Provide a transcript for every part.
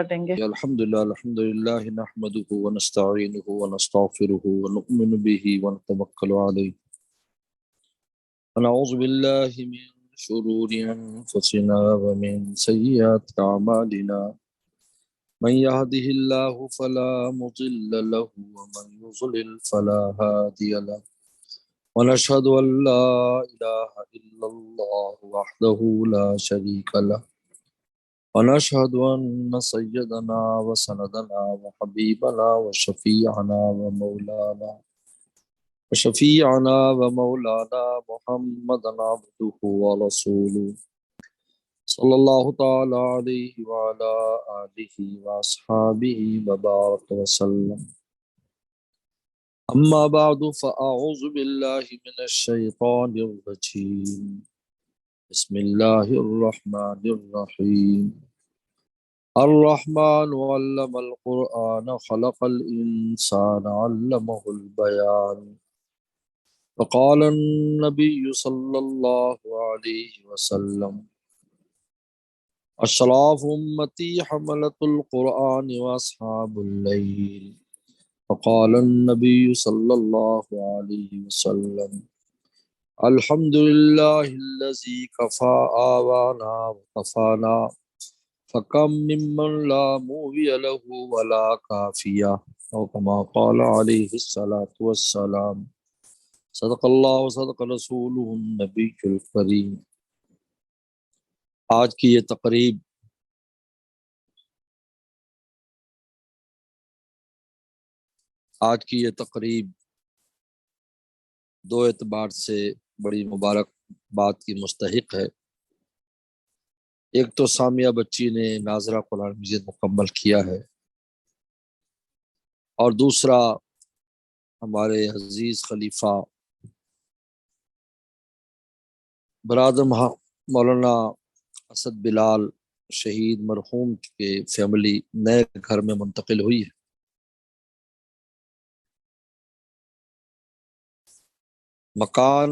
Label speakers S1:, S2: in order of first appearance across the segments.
S1: دیں گے۔
S2: الحمد للہ نحمده ونستعینه ونستغفره ونؤمن به ونتوکل علیہ ونعوذ باللہ من شرور انفسنا ومن سیئات اعمالنا من يهده الله فلا مضل له ومن يضلل فلا هادي له ونشهد ان لا اله الا الله وحده لا شريك له ونشهد أن سيدنا وسندنا وحبيبنا وشفيعنا ومولانا محمدا عبده ورسوله صلى الله تعالى عليه وعلى آله وأصحابه وبارك وسلم. أما بعد فأعوذ بالله من الشيطان الرجيم. بسم الله الرحمن الرحيم. الرحمن علم القرآن خلق الإنسان علمه البيان. وقال النبي صلى الله عليه وسلم أشراف أمتي حملة القرآن وأصحاب الليل. وقال النبي صلى الله عليه وسلم الحمد لله الذي كفى آوانا وكفانا فكم ممن لا مووي له ولا كافيا أو كما قال عليه الصلاة والسلام. صدق اللہ وصدق رسوله النبی الکریم. آج کی یہ تقریب دو اعتبار سے بڑی مبارک بات کی مستحق ہے. ایک تو سامیہ بچی نے ناظرہ قرآن مجید مکمل کیا ہے، اور دوسرا ہمارے عزیز خلیفہ برادر مولانا اسد بلال شہید مرحوم کے فیملی نئے گھر میں منتقل ہوئی ہے. مکان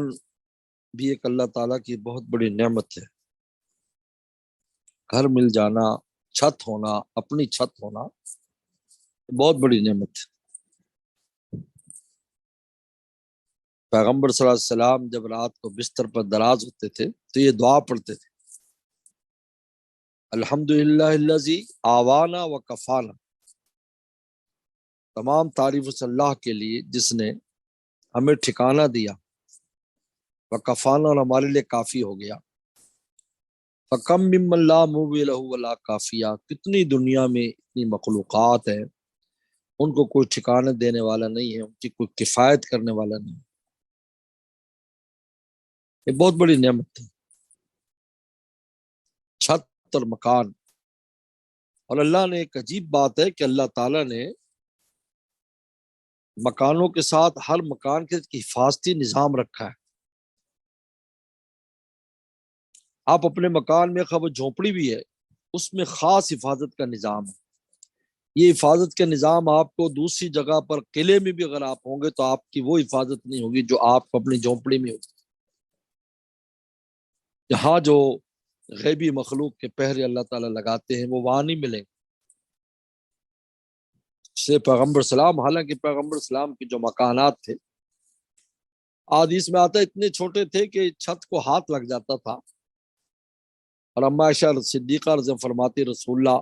S2: بھی ایک اللہ تعالیٰ کی بہت بڑی نعمت ہے. گھر مل جانا، چھت ہونا، اپنی چھت ہونا بہت بڑی نعمت ہے. پیغمبر صلی اللہ علیہ وسلم جب رات کو بستر پر دراز ہوتے تھے تو یہ دعا پڑھتے تھے، الحمدللہ الذی آوانا و کفانا. تمام تعریف اس اللہ کے لیے جس نے ہمیں ٹھکانہ دیا، و کفانا، اور ہمارے لیے کافی ہو گیا. فکم ممن لا مووی لہ ولا کافیہ. کتنی دنیا میں اتنی مخلوقات ہیں، ان کو کوئی ٹھکانہ دینے والا نہیں ہے، ان کی کوئی کفایت کرنے والا نہیں. یہ بہت بڑی نعمت ہے، چھت اور مکان. اور اللہ نے ایک عجیب بات ہے کہ اللہ تعالیٰ نے مکانوں کے ساتھ ہر مکان کے حفاظتی نظام رکھا ہے. آپ اپنے مکان میں خبر جھونپڑی بھی ہے، اس میں خاص حفاظت کا نظام ہے. یہ حفاظت کا نظام آپ کو دوسری جگہ پر قلعے میں بھی اگر آپ ہوں گے تو آپ کی وہ حفاظت نہیں ہوگی جو آپ کو اپنی جھونپڑی میں ہوگی. یہاں جو غیبی مخلوق کے پہرے اللہ تعالیٰ لگاتے ہیں وہ وہاں نہیں ملیں گے. سے پیغمبر سلام، حالانکہ پیغمبر سلام کے جو مکانات تھے، حدیث میں آتا ہے اتنے چھوٹے تھے کہ چھت کو ہاتھ لگ جاتا تھا. اور اما عائشہ صدیقہ رضی اللہ فرماتی رسول اللہ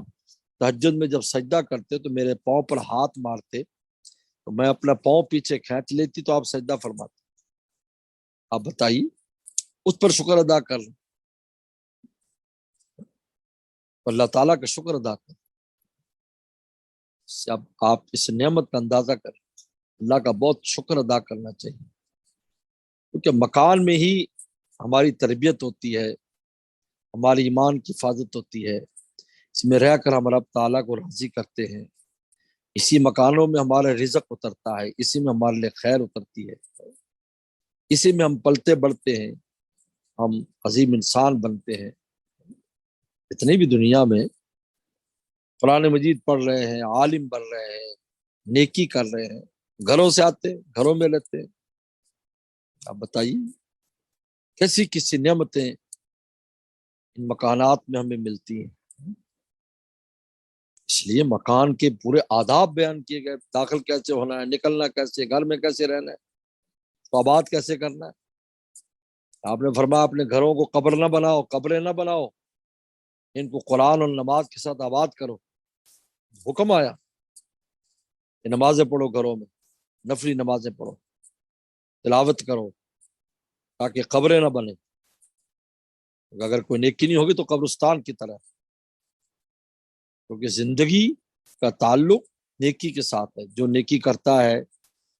S2: تہجد میں جب سجدہ کرتے تو میرے پاؤں پر ہاتھ مارتے تو میں اپنا پاؤں پیچھے کھینچ لیتی تو آپ سجدہ فرماتے. آپ بتائیے، اس پر شکر ادا کر لیں، اللہ تعالیٰ کا شکر ادا کر. اب آپ اس نعمت کا اندازہ کریں، اللہ کا بہت شکر ادا کرنا چاہیے، کیونکہ مکان میں ہی ہماری تربیت ہوتی ہے، ہماری ایمان کی حفاظت ہوتی ہے. اس میں رہ کر ہم رب تعالیٰ کو راضی کرتے ہیں. اسی مکانوں میں ہمارا رزق اترتا ہے، اسی میں ہمارے لیے خیر اترتی ہے، اسی میں ہم پلتے بڑھتے ہیں، ہم عظیم انسان بنتے ہیں. اتنی بھی دنیا میں قرآن مجید پڑھ رہے ہیں، عالم بن رہے ہیں، نیکی کر رہے ہیں، گھروں سے آتے ہیں، گھروں میں رہتے ہیں. آپ بتائیے کیسی کسی نعمتیں ان مکانات میں ہمیں ملتی ہیں. اس لیے مکان کے پورے آداب بیان کیے گئے، داخل کیسے ہونا ہے، نکلنا کیسے، گھر میں کیسے رہنا ہے، تو آباد کیسے کرنا ہے۔ آپ نے فرمایا اپنے گھروں کو قبر نہ بناؤ، قبریں نہ بناؤ، ان کو قرآن اور نماز کے ساتھ آباد کرو۔ حکم آیا کہ نمازیں پڑھو، گھروں میں نفلی نمازیں پڑھو، تلاوت کرو، تاکہ قبریں نہ بنیں۔ اگر کوئی نیکی نہیں ہوگی تو قبرستان کی طرح، کیونکہ زندگی کا تعلق نیکی کے ساتھ ہے۔ جو نیکی کرتا ہے،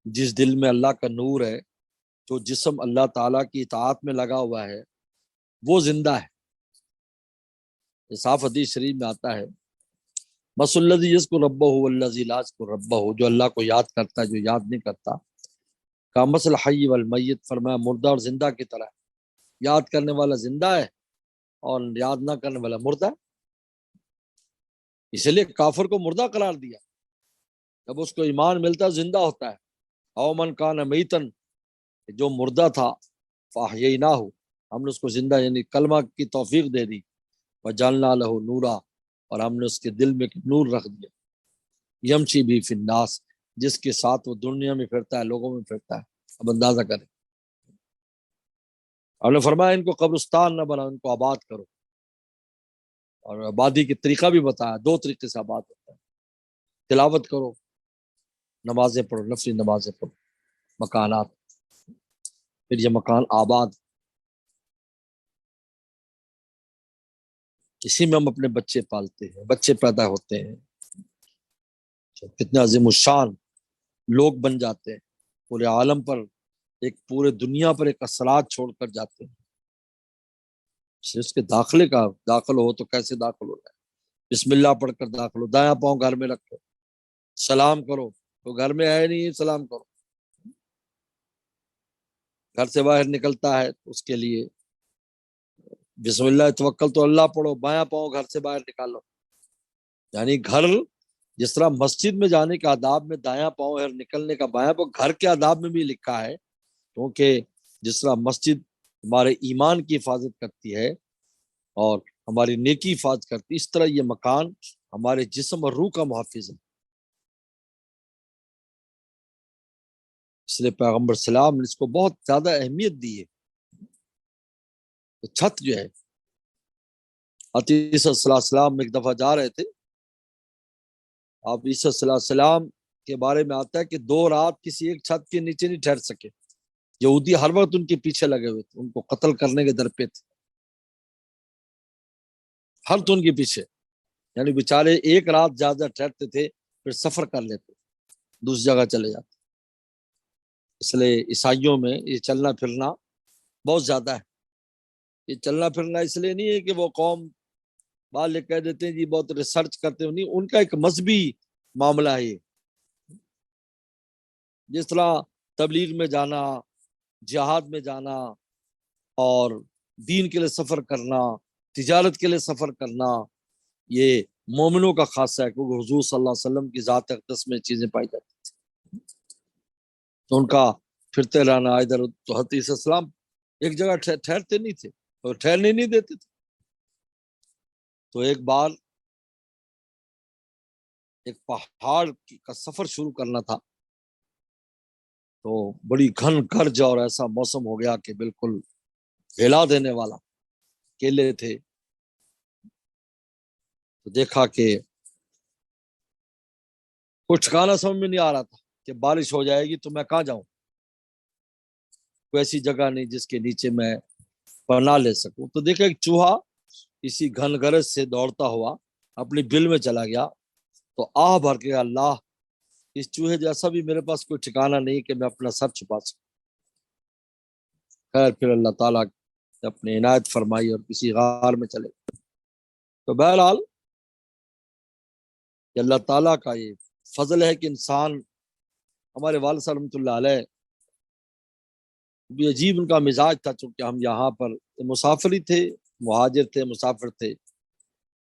S2: جس دل میں اللہ کا نور ہے، جو جسم اللہ تعالیٰ کی اطاعت میں لگا ہوا ہے، وہ زندہ ہے۔ یہ صاف حدیث شریف میں آتا ہے، مثل الذی یذکر ربہ والذی لا یذکر ربہ، جو اللہ کو یاد کرتا ہے، جو یاد نہیں کرتا، کامثل الحی والمیت، فرمایا مردہ اور زندہ کی طرح ہے۔ یاد کرنے والا زندہ ہے اور یاد نہ کرنے والا مردہ ہے۔ اسی لیے کافر کو مردہ قرار دیا، جب اس کو ایمان ملتا ہے زندہ ہوتا ہے۔ او من کان میتن، جو مردہ تھا، فاحییناہ، ہم نے اس کو زندہ یعنی کلمہ کی توفیق دے دی، وجعلنا لہ نورا، اور ہم نے اس کے دل میں نور رکھ دیا، یمشی بھی فی الناس، جس کے ساتھ وہ دنیا میں پھرتا ہے، لوگوں میں پھرتا ہے۔ اب اندازہ کریں، ہم نے فرمایا ان کو قبرستان نہ بناؤ، ان کو آباد کرو، اور آبادی کے طریقہ بھی بتایا، دو طریقے سے آباد ہوتا ہے۔ تلاوت کرو، نمازیں پڑھو، نفلی نمازیں پڑھو، مکانات، پھر یہ مکان آباد۔ اسی میں ہم اپنے بچے پالتے ہیں، بچے پیدا ہوتے ہیں، کتنے عظیم الشان لوگ بن جاتے ہیں، پورے عالم پر، ایک پورے دنیا پر ایک اثرات چھوڑ کر جاتے ہیں۔ اس کے داخلے کا داخل ہو تو کیسے داخل ہو جائے؟ بسم اللہ پڑھ کر داخل ہو، دایاں پاؤں گھر میں رکھو، سلام کرو، تو گھر میں ہے نہیں سلام کرو۔ گھر سے باہر نکلتا ہے تو اس کے لیے بسم اللہ توکل تو اللہ پڑھو، بایاں پاؤں گھر سے باہر نکالو۔ یعنی گھر، جس طرح مسجد میں جانے کے آداب میں دایاں پاؤں ہے، نکلنے کا بایاں پاؤں، گھر کے آداب میں بھی لکھا ہے، کیونکہ جس طرح مسجد ہمارے ایمان کی حفاظت کرتی ہے اور ہماری نیکی حفاظت کرتی ہے، اس طرح یہ مکان ہمارے جسم اور روح کا محافظ ہے۔ اس لیے پیغمبر سلام نے اس کو بہت زیادہ اہمیت دی ہے۔ چھت جو ہے، عیسیٰ صلی اللہ علیہ وسلم ایک دفعہ جا رہے تھے، آپ عیسیٰ صلی اللہ علیہ وسلم کے بارے میں آتا ہے کہ 2 رات کسی ایک چھت کے نیچے نہیں ٹھہر سکے۔ یہودی ہر وقت ان کے پیچھے لگے ہوئے تھے، ان کو قتل کرنے کے در پہ تھے، ہر تو ان کے پیچھے، یعنی بیچارے ایک رات زیادہ ٹھہرتے تھے، پھر سفر کر لیتے، دوسری جگہ چلے جاتے۔ اس لیے عیسائیوں میں یہ چلنا پھرنا بہت زیادہ ہے۔ یہ چلنا پھرنا اس لیے نہیں ہے کہ وہ قوم بعض کہہ دیتے ہیں جی بہت ریسرچ کرتے ہیں، نہیں، ان کا ایک مذہبی معاملہ ہے یہ۔ جس طرح تبلیغ میں جانا، جہاد میں جانا، اور دین کے لیے سفر کرنا، تجارت کے لیے سفر کرنا، یہ مومنوں کا خاصہ ہے، کیونکہ حضور صلی اللہ علیہ وسلم کی ذات اقدس میں چیزیں پائی جاتی تھیں، تو ان کا پھرتے رہنا ادھر۔ تو حضرت عیسیٰ السلام ایک جگہ ٹھہرتے نہیں تھے اور ٹھہرنے نہیں دیتے تھے۔ تو ایک بار ایک پہاڑ کا سفر شروع کرنا تھا، تو بڑی گھن گرج اور ایسا موسم ہو گیا کہ بالکل ہلا دینے والا، کیلے تھے، تو دیکھا کہ کچھ ٹھکانا سمجھ میں نہیں آ رہا تھا کہ بارش ہو جائے گی تو میں کہاں جاؤں، کوئی ایسی جگہ نہیں جس کے نیچے میں پناہ لے سکوں۔ تو دیکھا ایک چوہا اسی گھن گرج سے دوڑتا ہوا اپنی بل میں چلا گیا، تو آہ بھر کے اللہ، اس چوہے جیسا بھی میرے پاس کوئی ٹھکانا نہیں کہ میں اپنا سر چھپا سکوں۔ خیر پھر اللہ تعالیٰ نے اپنی عنایت فرمائی اور کسی غار میں چلے۔ تو بہرحال یہ اللہ تعالیٰ کا یہ فضل ہے کہ انسان، ہمارے والد صاحب رحمۃ اللہ علیہ بھی عجیب ان کا مزاج تھا، چونکہ ہم یہاں پر مسافر ہی تھے، مہاجر تھے، مسافر تھے،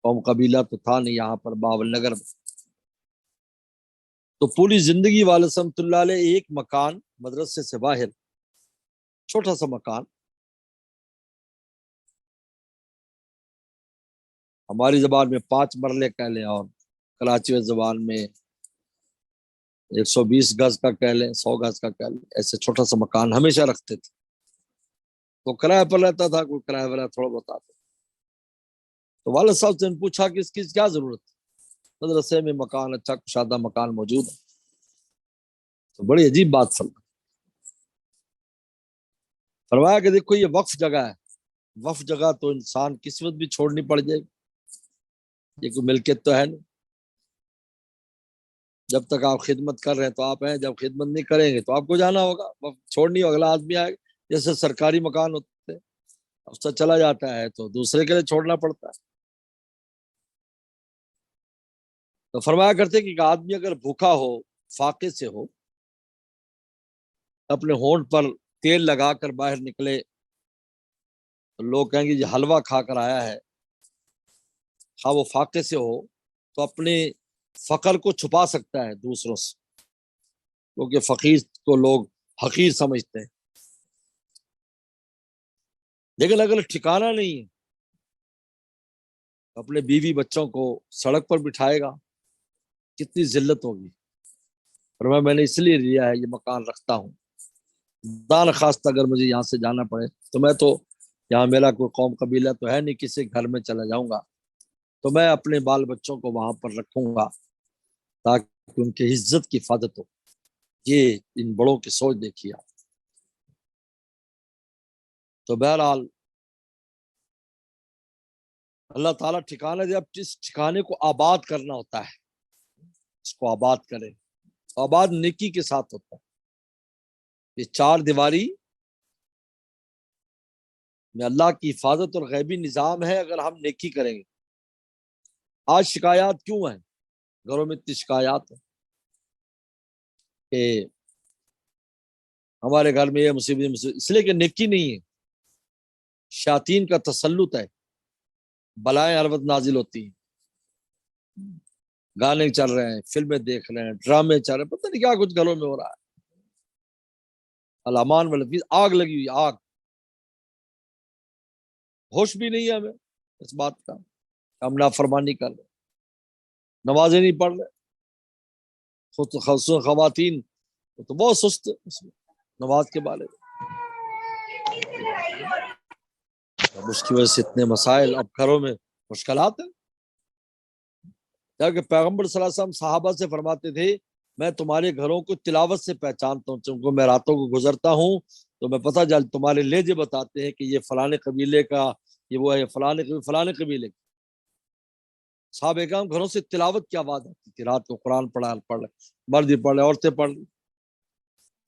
S2: قوم قبیلہ تو تھا نہیں یہاں پر باول نگر میں۔ تو پوری زندگی والد صاحب رحمۃ اللہ علیہ ایک مکان مدرسے سے باہر، چھوٹا سا مکان، ہماری زبان میں 5 مرلے کہہ لیں، اور کراچی میں زبان میں 120 گز کا کہہ لیں، 100 گز کا کہہ لیں، ایسے چھوٹا سا مکان ہمیشہ رکھتے تھے. وہ کرایہ پر رہتا تھا، کوئی کرایہ والا تھوڑا بہت آتا. تو والد صاحب سے پوچھا کہ اس کی کیا ضرورت ہے؟ مدرسے میں مکان، اچھا کشادہ مکان موجود ہے. تو بڑی عجیب بات فرمایا کہ دیکھو یہ وقف جگہ ہے، وقف جگہ تو انسان قسمت بھی چھوڑنی پڑ جائے گی، یہ کوئی ملکیت تو ہے نہیں. جب تک آپ خدمت کر رہے ہیں تو آپ ہیں، جب خدمت نہیں کریں گے تو آپ کو جانا ہوگا، وقف چھوڑنی ہوگا. اگلا آدمی آئے گا، جیسے سرکاری مکان ہوتے ہیں، افسر چلا جاتا ہے تو دوسرے کے لیے چھوڑنا پڑتا ہے. تو فرمایا کرتے کہ آدمی اگر بھوکا ہو، فاقے سے ہو، اپنے ہونٹ پر تیل لگا کر باہر نکلے تو لوگ کہیں گے یہ حلوہ کھا کر آیا ہے. ہاں وہ فاقے سے ہو تو اپنے فقر کو چھپا سکتا ہے دوسروں سے، کیونکہ فقیر کو لوگ حقیر سمجھتے ہیں. لیکن اگر ٹھکانا نہیں ہے، اپنے بیوی بچوں کو سڑک پر بٹھائے گا، کتنی ذلت ہوگی. اور میں نے اس لیے لیا ہے، یہ مکان رکھتا ہوں، دان خواستہ اگر مجھے یہاں سے جانا پڑے تو میں تو یہاں میرا کوئی قوم قبیلہ تو ہے نہیں، کسی گھر میں چلا جاؤں گا تو میں اپنے بال بچوں کو وہاں پر رکھوں گا تاکہ ان کی عزت کی حفاظت ہو. یہ ان بڑوں کی سوچ دیکھیے آپ. تو بہرحال اللہ تعالیٰ ٹھکانا دے، اب جس ٹھکانے کو آباد کرنا ہوتا ہے اس کو آباد کرے. آباد نیکی کے ساتھ ہوتا ہے. یہ چار دیواری میں اللہ کی حفاظت اور غیبی نظام ہے اگر ہم نیکی کریں گے. آج شکایات کیوں ہیں گھروں میں؟ اتنی شکایات ہیں کہ ہمارے گھر میں یہ مصیبت، اس لیے کہ نیکی نہیں ہے، شیاطین کا تسلط ہے، بلائیں ہر وقت نازل ہوتی ہیں. گانے چل رہے ہیں، فلمیں دیکھ رہے ہیں، ڈرامے چل رہے ہیں، پتہ نہیں کیا کچھ گھروں میں ہو رہا ہے. الامان والفیظ، آگ لگی ہوئی آگ. ہوش بھی نہیں ہے ہمیں اس بات کا، ہم نافرمانی کر رہے، نمازیں نہیں پڑھ رہے. خصوصاً خواتین تو بہت سست اس میں نماز کے بارے میں. اب اس کی وجہ سے اتنے مسائل اب گھروں میں مشکلات ہیں. جبکہ پیغمبر صلی اللہ علیہ وسلم صحابہ سے فرماتے تھے میں تمہارے گھروں کو تلاوت سے پہچانتا ہوں، چونکہ میں راتوں کو گزرتا ہوں تو میں پتہ چل تمہارے لہجے بتاتے ہیں کہ یہ فلانے قبیلے کا، یہ وہ ہے فلانے قبیلے کا. صحابہ کرام گھروں سے تلاوت کی آواز آتی تھی، رات کو قرآن پڑھ رہے، مرد بھی پڑھ رہے، عورتیں پڑھ رہی.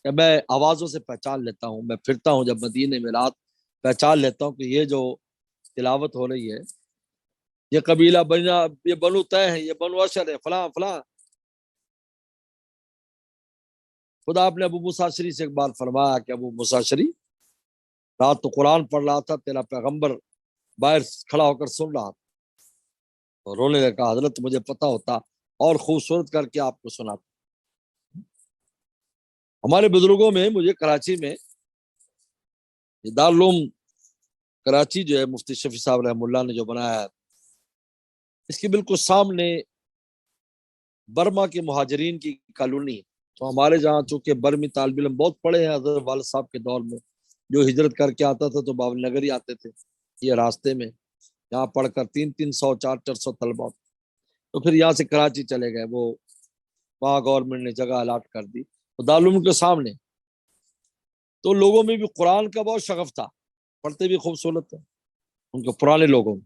S2: کہ میں آوازوں سے پہچان لیتا ہوں، میں پھرتا ہوں جب مدینے میں رات، پہچان لیتا ہوں کہ یہ جو تلاوت ہو رہی ہے یہ قبیلہ بنا، یہ بنو طے ہے، یہ بنو اشر ہے، فلاں فلاں. خدا آپ نے ابو موسیٰ اشعری سے ایک بار فرمایا کہ ابو موسیٰ اشعری رات تو قرآن پڑھ رہا تھا، تیرا پیغمبر باہر کھڑا ہو کر سن رہا تھا، اور رونے لگا حضرت مجھے پتا ہوتا اور خوبصورت کر کے آپ کو سناتا. ہمارے بزرگوں میں، مجھے کراچی میں دارالعلوم کراچی جو ہے مفتی شفیع صاحب رحمہ اللہ نے جو بنایا ہے، اس کے بالکل سامنے برما کے مہاجرین کی کالونی. تو ہمارے جہاں چونکہ برمی طالب علم بہت پڑے ہیں حضرت والد صاحب کے دور میں، جو ہجرت کر کے آتا تھا تو باول نگر ہی آتے تھے یہ راستے میں، یہاں پڑھ کر 300 400 طلبہ. تو پھر یہاں سے کراچی چلے گئے، وہ وہاں گورنمنٹ نے جگہ الاٹ کر دی تو دارالعلوم کے سامنے. تو لوگوں میں بھی قرآن کا بہت شغف تھا، پڑھتے بھی خوبصورت ہے ان کے پرانے لوگوں میں.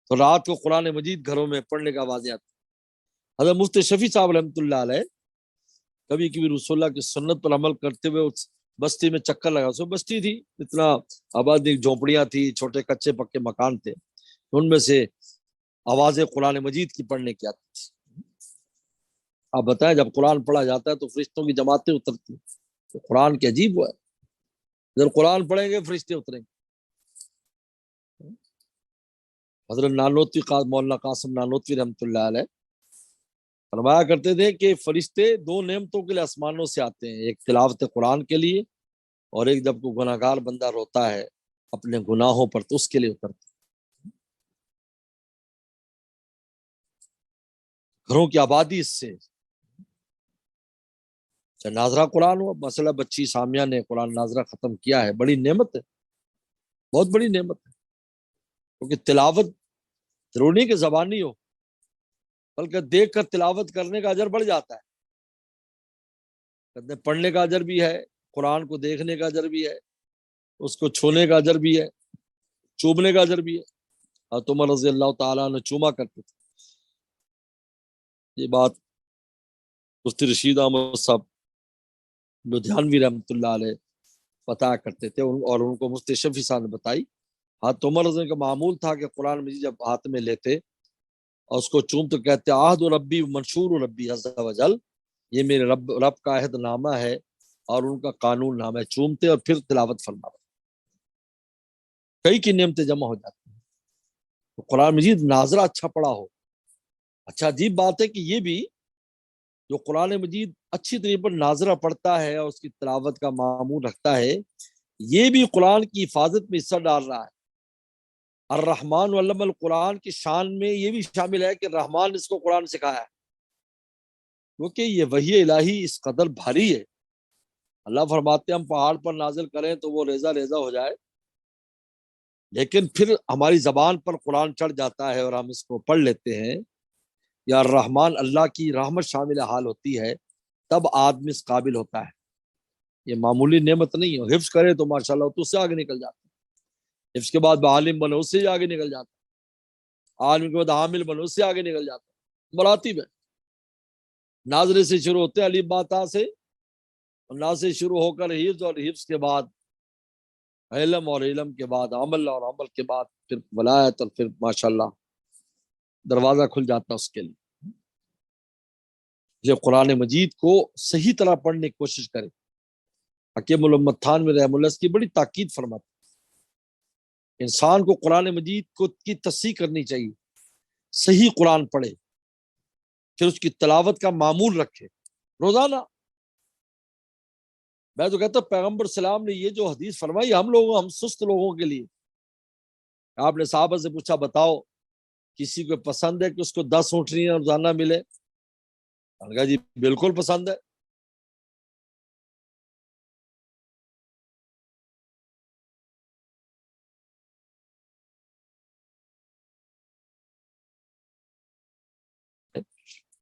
S2: تو رات کو قرآن مجید گھروں میں پڑھنے کا آوازیں آتی. حضرت مفتی شفیع صاحب رحمۃ اللہ علیہ کبھی کبھی رسول اللہ کی سنت پر عمل کرتے ہوئے اس بستی میں چکر لگا. سو بستی تھی، اتنا آبادی، جھونپڑیاں تھی، چھوٹے کچے پکے مکان تھے، ان میں سے آوازیں قرآن مجید کی پڑھنے کی آتی تھی. آپ بتائیں جب قرآن پڑھا جاتا ہے تو فرشتوں کی جماعتیں اترتی. تو قرآن کی عجیب ہوا ہے، جب قرآن پڑھیں گے فرشتے اتریں گے. حضرت نانوتوی مولانا قاسم نانوتوی رحمۃ اللہ علیہ فرمایا کرتے تھے کہ فرشتے دو نعمتوں کے لیے آسمانوں سے آتے ہیں، ایک تلاوت قرآن کے لیے، اور ایک جب کوئی گناہ گار بندہ روتا ہے اپنے گناہوں پر تو اس کے لیے اترتے. گھروں کی آبادی اس سے، چاہے ناظرہ قرآن ہو، مسئلہ بچی سامیہ نے قرآن ناظرہ ختم کیا ہے، بڑی نعمت ہے، بہت بڑی نعمت ہے، کیونکہ تلاوت ضروری نہیں کہ زبانی ہو، بلکہ دیکھ کر تلاوت کرنے کا اجر بڑھ جاتا ہے، پڑھنے کا اجر بھی ہے، قرآن کو دیکھنے کا اجر بھی ہے، اس کو چھونے کا اجر بھی ہے، چومنے کا اجر بھی ہے۔ اور عمر رضی اللہ تعالیٰ نے چوما کرتے تھے، یہ بات مفتی رشید احمد صاحب لدھیانوی رحمۃ اللہ علیہ بتایا کرتے تھے، اور ان کو مفتی شفیع صاحب نے بتائی۔ حضرت عمر رضی اللہ کا معمول تھا کہ قرآن مجید جب ہاتھ میں لیتے اور اس کو چوم تو کہتے عہد ربی منشور ربی عز و جل، یہ میرے رب کا عہد نامہ ہے اور ان کا قانون نامہ ہے، چومتے اور پھر تلاوت فرماتے، کئی کی نعمتیں جمع ہو جاتی ہیں۔ تو قرآن مجید ناظرہ اچھا پڑھا ہو، اچھا عجیب بات ہے کہ یہ بھی جو قرآن مجید اچھی طریقے پر ناظرہ پڑھتا ہے اور اس کی تلاوت کا معمول رکھتا ہے، یہ بھی قرآن کی حفاظت میں حصہ ڈال رہا ہے۔ الرحمن علم القرآن کی شان میں یہ بھی شامل ہے کہ رحمان اس کو قرآن سکھایا ہے، کیونکہ یہ وحی الہی اس قدر بھاری ہے۔ اللہ فرماتے ہیں ہم پہاڑ پر نازل کریں تو وہ ریزہ ریزہ ہو جائے، لیکن پھر ہماری زبان پر قرآن چڑھ جاتا ہے اور ہم اس کو پڑھ لیتے ہیں، یا الرحمن اللہ کی رحمت شامل حال ہوتی ہے، تب آدمی اس قابل ہوتا ہے۔ یہ معمولی نعمت نہیں ہے، حفظ کرے تو ماشاءاللہ تو اس سے آگے نکل جاتا ہے، حفظ کے بعد عالم بنو اس سے آگے نکل جاتا ہے، عالم کے بعد عامل بنو اس سے آگے نکل جاتا ہے۔ مراتب ہے، ناظرے سے شروع ہوتے ہیں الف با تا سے، اور نا سے شروع ہو کر حفظ، اور حفظ کے بعد علم، اور علم کے بعد عمل، اور عمل کے بعد پھر ولایت، اور پھر ماشاءاللہ دروازہ کھل جاتا ہے اس کے لیے۔ جو قرآن مجید کو صحیح طرح پڑھنے کی کوشش کرے، حکیم محمد تھانوی رحمہ اللہ اس کی بڑی تاکید فرماتے ہیں، انسان کو قرآن مجید کو کی تصحیح کرنی چاہیے، صحیح قرآن پڑھے، پھر اس کی تلاوت کا معمول رکھے روزانہ۔ میں تو کہتا ہوں پیغمبر السلام نے یہ جو حدیث فرمائی ہم سست لوگوں کے لیے، آپ نے صحابہ سے پوچھا بتاؤ کسی کو پسند ہے کہ اس کو 10 اونٹنیاں روزانہ ملے؟ میں نے کہا جی بالکل پسند ہے۔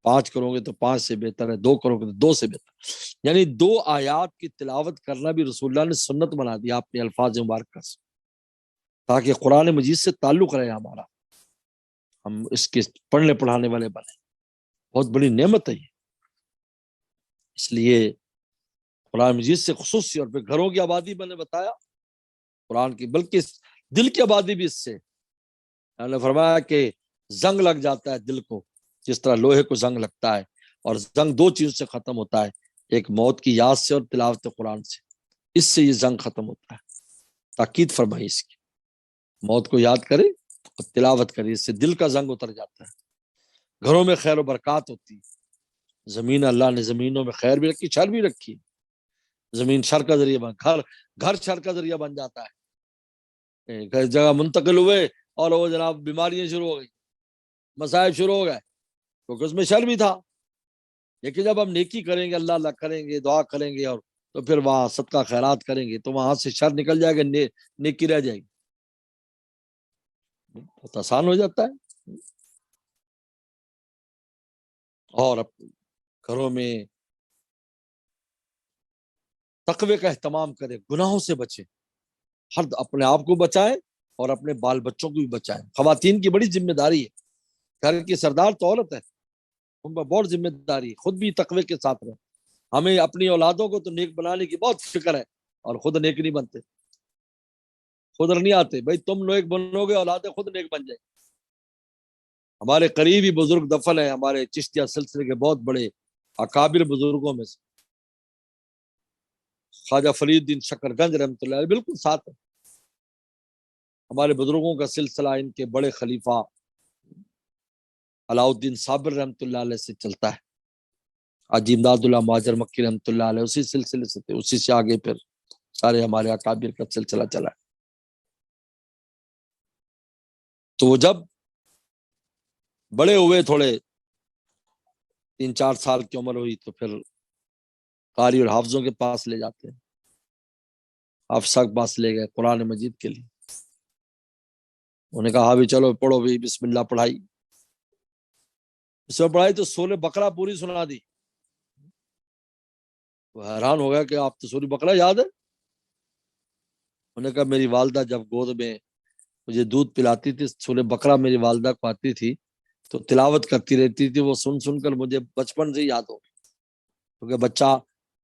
S2: پانچ کرو گے تو 5 سے بہتر ہے، 2 کرو گے تو 2 سے بہتر، یعنی 2 آیات کی تلاوت کرنا بھی رسول اللہ نے سنت بنا دیا اپنے الفاظ مبارکہ سے، تاکہ قرآن مجید سے تعلق رہے ہمارا، ہم اس کے پڑھنے پڑھانے والے بنے۔ بہت بڑی نعمت ہے یہ، اس لیے قرآن مجید سے خصوصی، اور پھر گھروں کی آبادی میں نے بتایا قرآن کی، بلکہ دل کی آبادی بھی اس سے، نے فرمایا کہ زنگ لگ جاتا ہے دل کو، جس طرح لوہے کو زنگ لگتا ہے، اور زنگ 2 چیزوں سے ختم ہوتا ہے، ایک موت کی یاد سے اور تلاوت قرآن سے، اس سے یہ زنگ ختم ہوتا ہے۔ تاکید فرمائی اس کی، موت کو یاد کرے اور تلاوت کرے، اس سے دل کا زنگ اتر جاتا ہے، گھروں میں خیر و برکات ہوتی ہے۔ زمین اللہ نے زمینوں میں خیر بھی رکھی، شر بھی رکھی، زمین شر کا ذریعہ بن، گھر شر کا ذریعہ بن جاتا ہے، کئی جگہ منتقل ہوئے اور وہ جناب بیماریاں شروع ہو گئی، مصائب شروع ہو گئے، کیونکہ اس میں شر بھی تھا۔ لیکن جب ہم نیکی کریں گے، اللہ اللہ کریں گے، دعا کریں گے، اور تو پھر وہاں صدقہ خیرات کریں گے تو وہاں سے شر نکل جائے گا، نیکی رہ جائے گی، بہت آسان ہو جاتا ہے۔ اور گھروں میں تقوی کا اہتمام کرے، گناہوں سے بچے، ہر اپنے آپ کو بچائیں اور اپنے بال بچوں کو بھی بچائیں۔ خواتین کی بڑی ذمہ داری ہے، گھر کی سردار تو عورت ہے، ان پر بہت ذمہ داری ہے، خود بھی تقوی کے ساتھ رہیں۔ ہمیں اپنی اولادوں کو تو نیک بنانے کی بہت فکر ہے، اور خود نیک نہیں بنتے، خود نہیں آتے، بھائی تم نیک بنو گے اولادیں خود نیک بن جائیں۔ ہمارے قریبی بزرگ دفن ہیں، ہمارے چشتیہ سلسلے کے بہت بڑے اکابر بزرگوں میں سے خواجہ فرید الدین شکر گنج رحمۃ اللہ علیہ بالکل ساتھ ہے۔ ہمارے بزرگوں کا سلسلہ ان کے بڑے خلیفہ علاؤالدین صابر رحمۃ اللہ علیہ سے چلتا ہے، حاجی امداد اللہ مہاجر مکی رحمۃ اللہ علیہ اسی سلسلے سے تھے، اسی سے آگے پھر سارے ہمارے اکابر کا سلسلہ چلا ہے۔ تو وہ جب بڑے ہوئے تھوڑے 3-4 سال کی عمر ہوئی تو پھر قاری اور حافظوں کے پاس لے جاتے ہیں، حافظہ کے پاس لے گئے قرآن مجید کے لیے، انہوں نے کہا ہاں بھی چلو پڑھو بھی، بسم اللہ پڑھائی، اس میں پڑھائی تو سورہ بقرہ پوری سنا دی۔ وہ حیران ہو گیا کہ آپ تو سورہ بقرہ یاد ہے؟ انہوں نے کہا میری والدہ جب گود میں مجھے دودھ پلاتی تھی، سورہ بقرہ میری والدہ کو آتی تھی تو تلاوت کرتی رہتی تھی، وہ سن سن کر مجھے بچپن سے یاد ہو، کیونکہ بچہ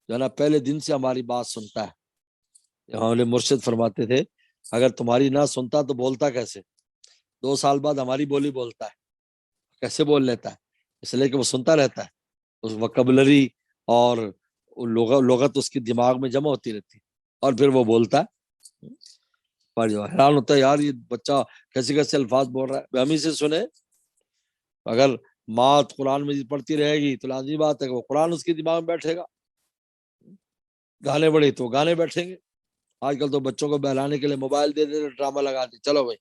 S2: جو ہے نا پہلے دن سے ہماری بات سنتا ہے۔ ہمارے مرشد فرماتے تھے اگر تمہاری نہ سنتا تو بولتا کیسے؟ 2 سال بعد ہماری بولی بولتا ہے، کیسے بول لیتا ہے؟ اس لیے کہ وہ سنتا رہتا ہے، اس وکیبلری اور لغت اس کی دماغ میں جمع ہوتی رہتی، اور پھر وہ بولتا ہے۔ پر جو حیران ہوتا ہے یار یہ بچہ کیسے کیسے الفاظ بول رہا ہے، ہم ہی سے سنے۔ اگر ماں قرآن مجید پڑھتی رہے گی تو لازمی بات ہے کہ وہ قرآن اس کے دماغ میں بیٹھے گا، گانے بڑے تو گانے بیٹھیں گے۔ آج کل تو بچوں کو بہلانے کے لیے موبائل دے دیتے، ڈرامہ لگا دی، چلو بھائی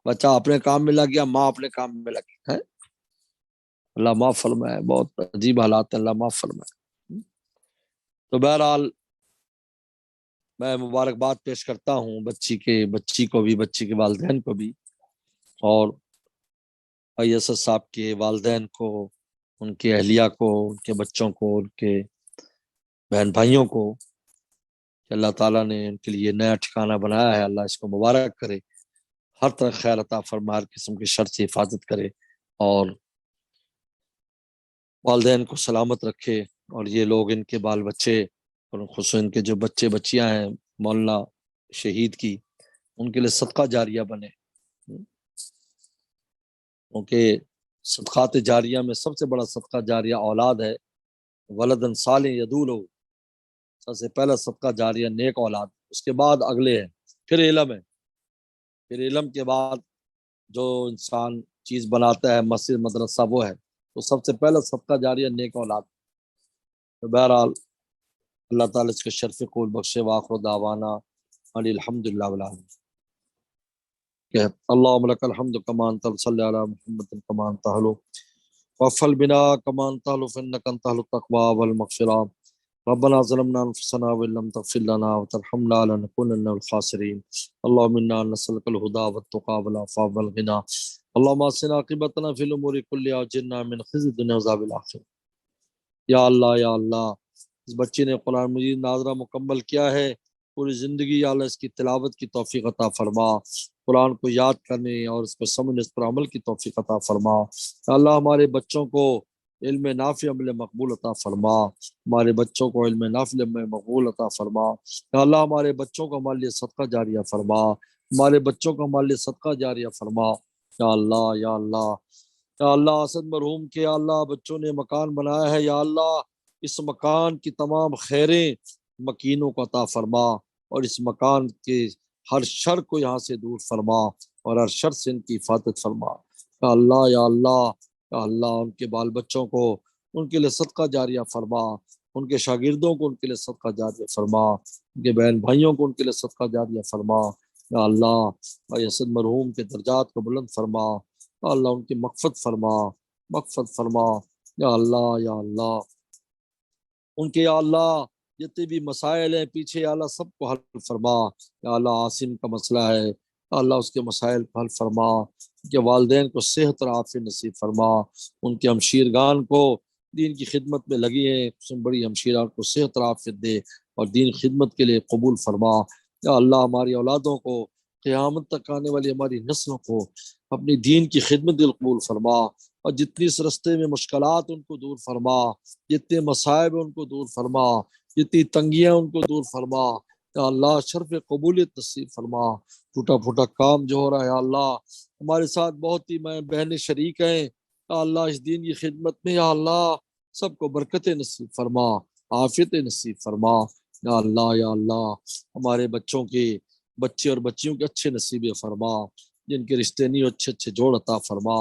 S2: بچہ اپنے کام میں لگ گیا، ماں اپنے کام میں لگ گئی ہے۔ اللہ معاف فرمائے، بہت عجیب حالات ہے، اللہ معاف فرمائے۔ تو بہرحال میں مبارکباد پیش کرتا ہوں بچی کو بھی، بچی کے والدین کو بھی، اور ISS صاحب کے والدین کو، ان کے اہلیہ کو، ان کے بچوں کو، ان کے بہن بھائیوں کو، کہ اللہ تعالیٰ نے ان کے لیے نیا ٹھکانہ بنایا ہے، اللہ اس کو مبارک کرے، ہر طرح خیر عطا فرمائے، ہر قسم کی شر سے حفاظت کرے، اور والدین کو سلامت رکھے، اور یہ لوگ ان کے بال بچے، اور خصوصاً ان کے جو بچے بچیاں ہیں مولانا شہید کی، ان کے لیے صدقہ جاریہ بنے، کیونکہ صدقات جاریہ میں سب سے بڑا صدقہ جاریہ اولاد ہے، ولدن صالح یدعو، سب سے پہلا صدقہ جاریہ نیک اولاد، اس کے بعد اگلے ہیں، پھر علم ہے، پھر علم کے بعد جو انسان چیز بناتا ہے، مسجد مدرسہ وہ ہے، تو سب سے پہلا صدقہ جاریہ نیک اولاد۔ تو بہرحال اللہ تعالیٰ اس کے شرف قبول بخشے، وآخر دعوانا ان الحمد للہ والعالمین۔ کہ اللہم لک الحمد کما انت صلی علی محمد کما انت حلو وفل بنا کما انت حلو فانک انت اہل التقوی والمغفرہ ربنا ظلمنا انفسنا وان لم تغفر لنا وترحمنا لنكونن من الخاسرین اللهم انا نسألك الهدى والتقى والعفاف والغنى اللهم احسن عاقبتنا في الامور كلها واجرنا من خزي الدنيا وعذاب الاخرة۔ یا اللہ یا اللہ، اس بچے نے قرآن مجید ناظرہ مکمل کیا ہے، پوری زندگی یا اللہ اس کی تلاوت کی توفیق عطا فرما، قرآن کو یاد کرنے اور اس کو سمجھنے، اس پر عمل کی توفیق عطا فرما۔ یا اللہ ہمارے بچوں کو علم نافع عمل مقبول عطا فرما، ہمارے بچوں کو علم نافع عمل مقبول عطا فرما۔ یا اللہ ہمارے بچوں کو ہمارے لیے صدقہ جاریہ فرما، ہمارے بچوں کو ہمارے لیے صدقہ جاریہ فرما۔ یا اللہ یا اللہ یا اللہ، اسد مرحوم کے یا اللہ بچوں نے مکان بنایا ہے، یا اللہ اس مکان کی تمام خیریں مکینوں کو عطا فرما، اور اس مکان کے ہر شر کو یہاں سے دور فرما، اور ہر شر سے ان کی حفاظت فرما۔ یا اللہ یا اللہ یا اللہ، ان کے بال بچوں کو ان کے لیے صدقہ جاریہ فرما، ان کے شاگردوں کو ان کے لیے صدقہ جاریہ فرما، ان کے بہن بھائیوں کو ان کے لیے صدقہ جاریہ فرما۔ یا اللہ اسد مرحوم کے درجات کو بلند فرما، یا اللہ ان کی مغفرت فرما، مغفرت فرما۔ یا اللہ یا اللہ ان کے یا اللہ جتنے بھی مسائل ہیں پیچھے، یا اللہ سب کو حل فرما۔ یا اللہ عاصم کا مسئلہ ہے، یا اللہ اس کے مسائل کو حل فرما، ان کے والدین کو صحت اور عافیت نصیب فرما، ان کے ہمشیرگان کو دین کی خدمت میں لگی ہیں، بڑی ہمشیران کو صحت اور عافیت دے اور دین خدمت کے لیے قبول فرما۔ یا اللہ ہماری اولادوں کو، قیامت تک آنے والی ہماری نسلوں کو اپنی دین کی خدمت دل قبول فرما، اور جتنی اس رستے میں مشکلات ان کو دور فرما، جتنے مصائب ان کو دور فرما، جتنی تنگیاں ان کو دور فرما۔ یا اللہ شرف قبولیت نصیب فرما۔ ٹوٹا پھوٹا کام جو ہو رہا ہے یا اللہ، ہمارے ساتھ بہت ہی بہنیں شریک ہیں، یا اللہ اس دین کی خدمت میں، یا اللہ سب کو برکت نصیب فرما، عافیت نصیب فرما۔ یا اللہ یا اللہ ہمارے بچوں کے بچے اور بچیوں کے اچھے نصیب فرما، جن کے رشتے نہیں اچھے اچھے جوڑ عطا فرما۔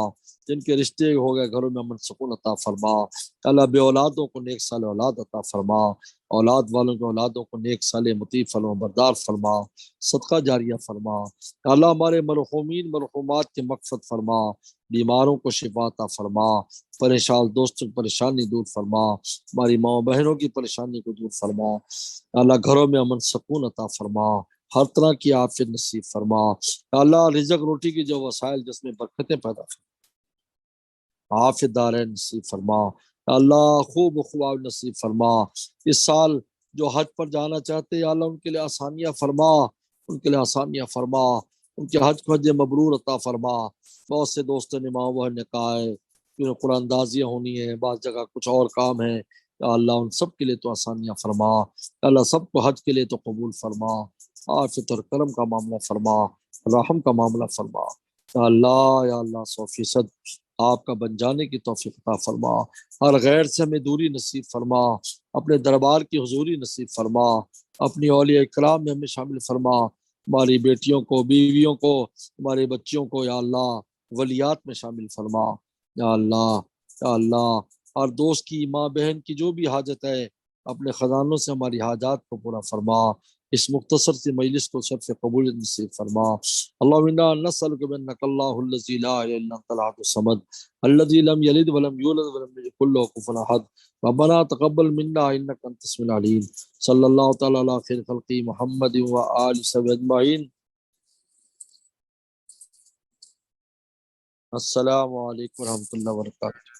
S2: جن کے رشتے ہو گئے گھروں میں امن سکون عطا فرما، اللہ بے اولادوں کو نیک سال اولاد عطا فرما، اولاد والوں کے اولادوں کو نیک سال مطیع فرما بردار فرما، صدقہ جاریہ فرما، اللہ ہمارے مرحومین مرحومات کی مغفرت فرما، بیماروں کو شفا عطا فرما، پریشان دوستوں کی پریشانی دور فرما، ہماری ماں بہنوں کی پریشانی کو دور فرما، اللہ گھروں میں امن سکون عطا فرما، ہر طرح کی عافیت نصیب فرما، اللہ رزق روٹی کی جو وسائل جس میں برکتیں پیدا فرما، عافیت دارین نصیب فرما، اللہ خوب نصیب فرما، اس سال جو حج پر جانا چاہتے یا اللہ ان کے لیے آسانیاں فرما، ان کے لیے آسانیاں فرما، ان کے حج کو حج مبرور عطا فرما، بہت سے دوستوں نے ماں بہن نے کہا ہے کہ قرآن اندازیاں ہونی ہے، بعض جگہ کچھ اور کام ہے، یا اللہ ان سب کے لیے تو آسانیاں فرما، اللہ سب کو حج کے لیے تو قبول فرما، عافیت اور کرم کا معاملہ فرما، رحم کا معاملہ فرما، یا اللہ 100% آپ کا بن جانے کی توفیق عطا فرما، ہر غیر سے ہمیں دوری نصیب فرما، اپنے دربار کی حضوری نصیب فرما، اپنی اولیاء اکرام میں ہمیں شامل فرما، ہماری بیٹیوں کو بیویوں کو ہمارے بچیوں کو یا اللہ ولیات میں شامل فرما، یا اللہ ہر دوست کی ماں بہن کی جو بھی حاجت ہے اپنے خزانوں سے ہماری حاجات کو پورا فرما، اس مختصر سی مجلس کو سب سے قبول نصیب فرما، اللہم انا نسألک بانک اللہ الذی لا الہ الا انت الاحد الصمد الذی لم یلد ولم یولد ولم یکن له کفوا احد ربنا تقبل منا انک انت السمیع العلیم صلی اللہ تعالی علی خیر خلقہ محمد و آلہ وصحبہ اجمعین۔ السلام علیکم ورحمۃ اللہ وبرکاتہ۔